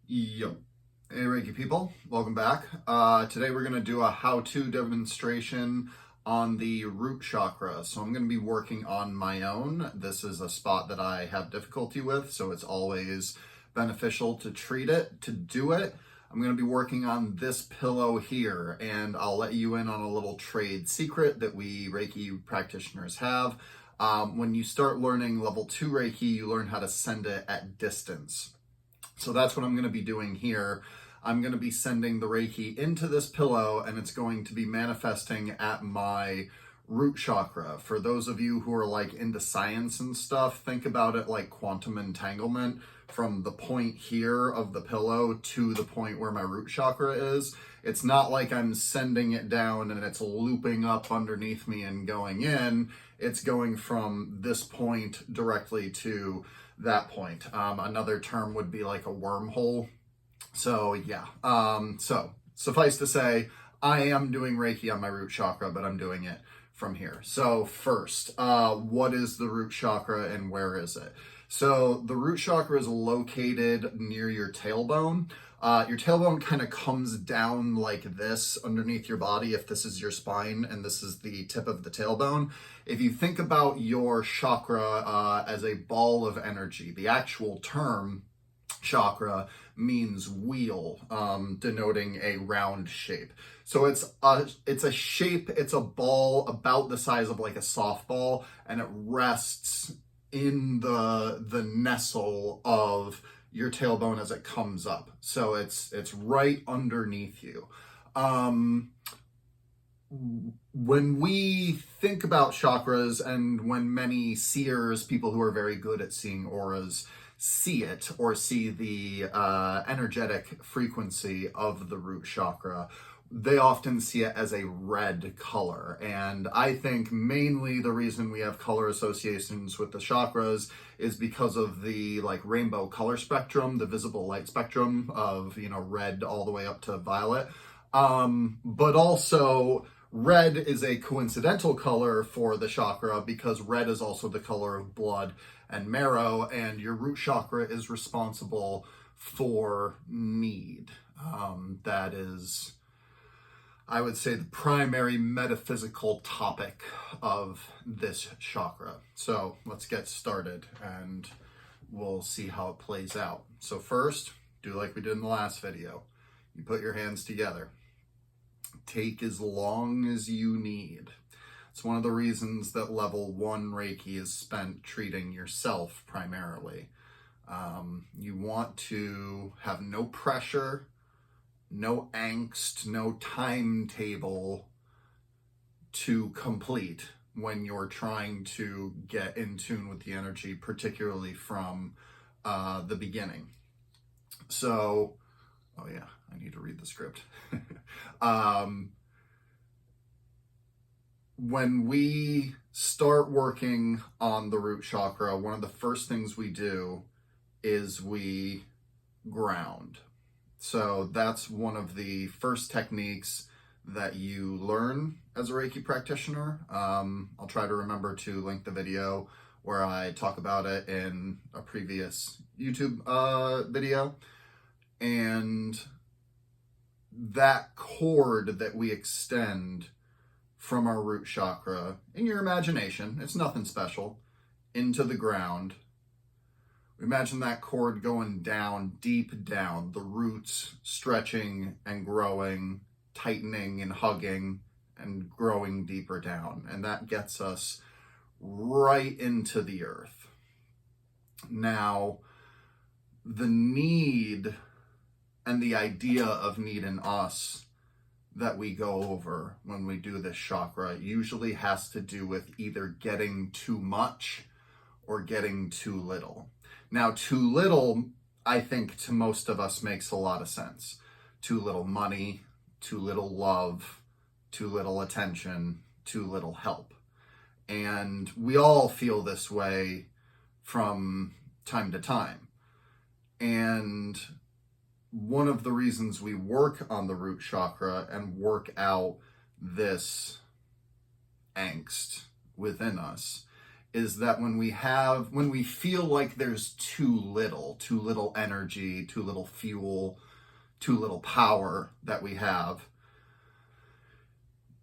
Yo. Hey Reiki people, welcome back. Today we're going to do a how-to demonstration on the root chakra. So I'm going to be working on my own. This is a spot that I have difficulty with, so it's always beneficial to treat it, to do it. I'm going to be working on this pillow here, and I'll let you in on a little trade secret that we Reiki practitioners have. When you start learning level 2 Reiki, you learn how to send it at distance. So that's what I'm going to be doing here. I'm going to be sending the Reiki into this pillow, and it's going to be manifesting at my root chakra. For those of you who are like into science and stuff, think about it like quantum entanglement from the point here of the pillow to the point where my root chakra is. It's not like I'm sending it down and it's looping up underneath me and going in. It's going from this point directly to that point. Another term would be like a wormhole. So yeah, so suffice to say, I am doing Reiki on my root chakra, but I'm doing it from here. So first, what is the root chakra and where is it? So the root chakra is located near your tailbone. Your tailbone kind of comes down like this underneath your body if this is your spine and this is the tip of the tailbone. If you think about your chakra as a ball of energy, the actual term chakra means wheel, denoting a round shape. So it's a shape, it's a ball about the size of like a softball, and it rests in the nestle of your tailbone as it comes up. So it's right underneath you. When we think about chakras, and when many seers, people who are very good at seeing auras, see it or see the energetic frequency of the root chakra, they often see it as a red color. And I think mainly the reason we have color associations with the chakras is because of the like rainbow color spectrum, the visible light spectrum of, red all the way up to violet. But also red is a coincidental color for the chakra because red is also the color of blood and marrow, and your root chakra is responsible for need. That is, I would say, the primary metaphysical topic of this chakra. So let's get started and we'll see how it plays out. So first, do like we did in the last video. You put your hands together. Take as long as you need. It's one of the reasons that level 1 Reiki is spent treating yourself primarily. You want to have no pressure, no angst, no timetable to complete when you're trying to get in tune with the energy, particularly from the beginning. So, oh yeah, I need to read the script. When we start working on the root chakra, one of the first things we do is we ground. So that's one of the first techniques that you learn as a Reiki practitioner. I'll try to remember to link the video where I talk about it in a previous YouTube video. And that cord that we extend from our root chakra, in your imagination, it's nothing special, into the ground. Imagine that cord going down, deep down, the roots stretching and growing, tightening and hugging and growing deeper down. And that gets us right into the earth. Now, the need and the idea of need in us that we go over when we do this chakra usually has to do with either getting too much or getting too little. Now, too little, I think to most of us makes a lot of sense. Too little money, too little love, too little attention, too little help. And we all feel this way from time to time. And one of the reasons we work on the root chakra and work out this angst within us is that when we feel like there's too little energy, too little fuel, too little power that we have,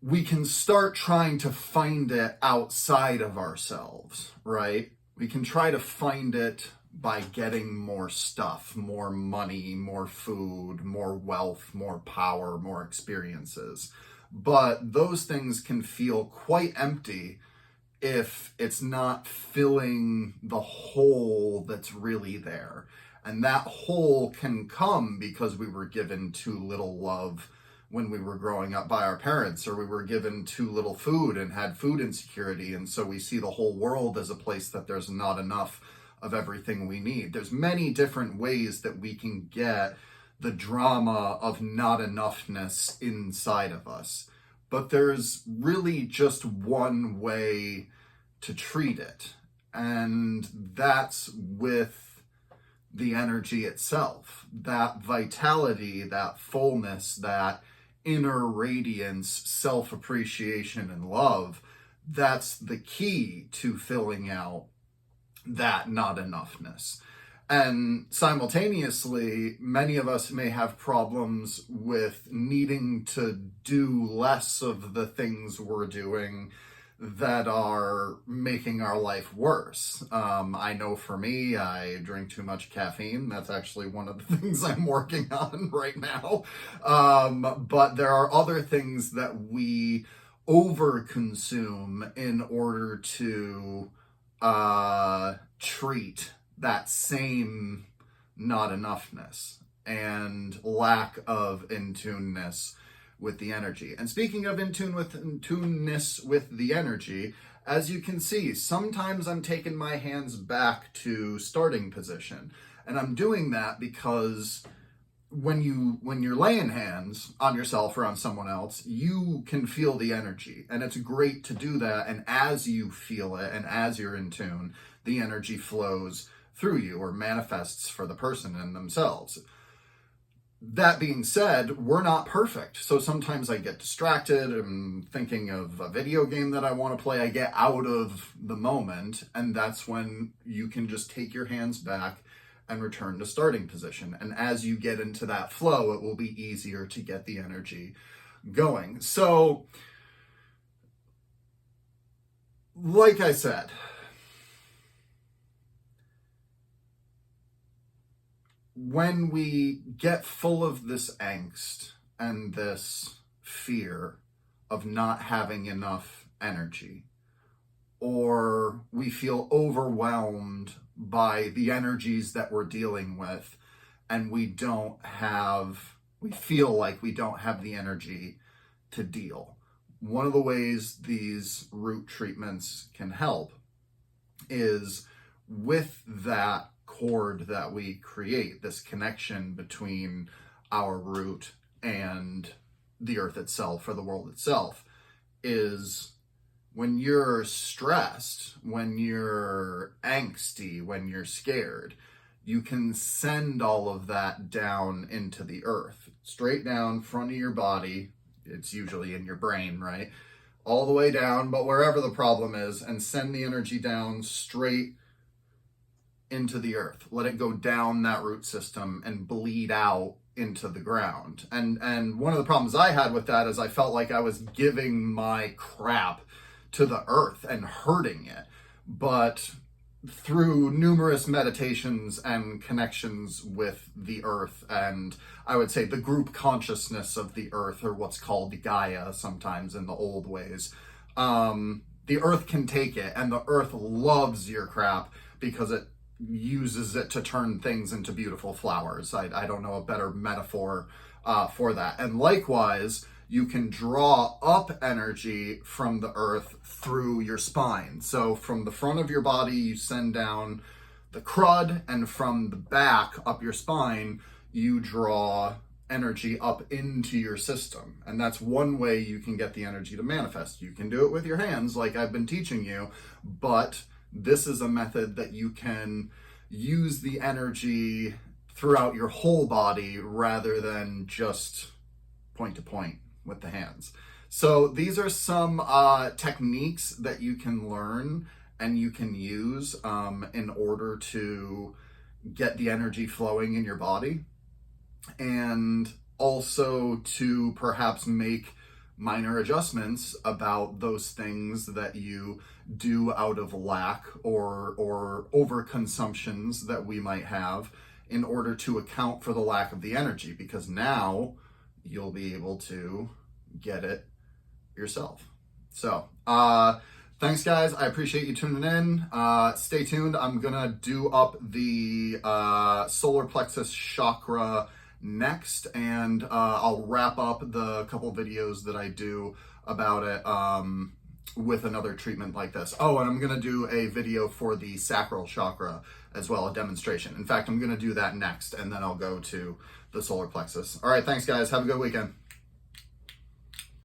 we can start trying to find it outside of ourselves, right? We can try to find it by getting more stuff, more money, more food, more wealth, more power, more experiences. But those things can feel quite empty if it's not filling the hole that's really there. And that hole can come because we were given too little love when we were growing up by our parents, or we were given too little food and had food insecurity. And so we see the whole world as a place that there's not enough of everything we need. There's many different ways that we can get the drama of not enoughness inside of us. But there's really just one way to treat it, and that's with the energy itself. That vitality, that fullness, that inner radiance, self-appreciation, and love, that's the key to filling out that not enoughness. And simultaneously, many of us may have problems with needing to do less of the things we're doing that are making our life worse. I know for me, I drink too much caffeine. That's actually one of the things I'm working on right now. But there are other things that we overconsume in order to treat that same not enoughness and lack of in-tuneness with the energy. And speaking of in-tuneness with the energy, as you can see, sometimes I'm taking my hands back to starting position. And I'm doing that because when you're laying hands on yourself or on someone else, you can feel the energy. And it's great to do that. And as you feel it and as you're in tune, the energy flows through you or manifests for the person and themselves. That being said, we're not perfect. So sometimes I get distracted. I'm thinking of a video game that I want to play. I get out of the moment. And that's when you can just take your hands back and return to starting position. And as you get into that flow, it will be easier to get the energy going. So, like I said, when we get full of this angst and this fear of not having enough energy, or we feel overwhelmed by the energies that we're dealing with, and we feel like we don't have the energy to deal. One of the ways these root treatments can help is with that cord that we create, this connection between our root and the earth itself or the world itself, is when you're stressed, when you're angsty, when you're scared, you can send all of that down into the earth, straight down front of your body. It's usually in your brain, right? All the way down, but wherever the problem is, and send the energy down straight into the earth. Let it go down that root system and bleed out into the ground. And one of the problems I had with that is I felt like I was giving my crap to the earth and hurting it. But through numerous meditations and connections with the earth, and I would say the group consciousness of the earth, or what's called Gaia sometimes in the old ways, the earth can take it, and the earth loves your crap because it uses it to turn things into beautiful flowers. I don't know a better metaphor for that. And likewise, you can draw up energy from the earth through your spine. So from the front of your body, you send down the crud, and from the back up your spine, you draw energy up into your system. And that's one way you can get the energy to manifest. You can do it with your hands like I've been teaching you, but this is a method that you can use the energy throughout your whole body rather than just point to point with the hands. So these are some techniques that you can learn and you can use in order to get the energy flowing in your body, and also to perhaps make minor adjustments about those things that you do out of lack or overconsumptions that we might have, in order to account for the lack of the energy, because now you'll be able to get it yourself. So thanks guys, I appreciate you tuning in. Stay tuned. I'm gonna do up the solar plexus chakra next, and I'll wrap up the couple videos that I do about it with another treatment like this. Oh, and I'm gonna do a video for the sacral chakra as well, a demonstration. In fact, I'm gonna do that next, and then I'll go to the solar plexus. All right, thanks guys, have a good weekend.